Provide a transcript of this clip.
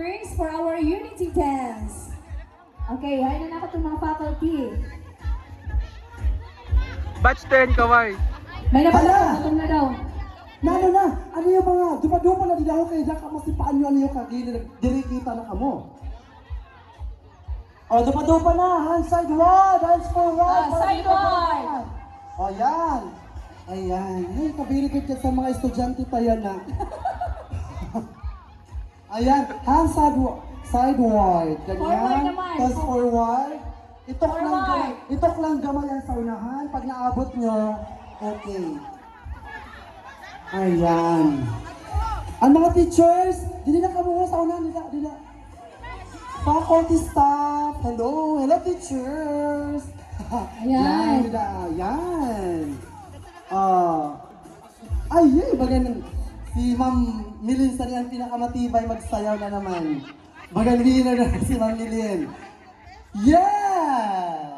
first for our unity dance. Okay, hay na ako itong mga faculty. Batch 10, kaway. May Hala! napatapos, gutom na daw. Na, ano yung mga, dupa-dupa na din ako kayo, dyan ka masipaan nyo, ano yung kagili, diri kita na kamo. O, dupa-dupa na, hands sideward, hands forward. Sideward! O, yan. Ayan, ay, kabiligod ka sa mga estudyante tayo na. Ayan, hands sideward, Forward ganyan. naman. Tapos forward. Forward. Itok lang gamay yan sa unahan. Pag naabot nyo, okay. Ayan. Ang mga teachers, hindi na kamuha sa unahan. Dila. Faculty staff, hello teachers. Ayan. Ayan. Ay, bagan. Si Ma'am Milin sa niyan pinakamatibay magsayaw na naman. Bagan winner na si Ma'am Milin. Yeah!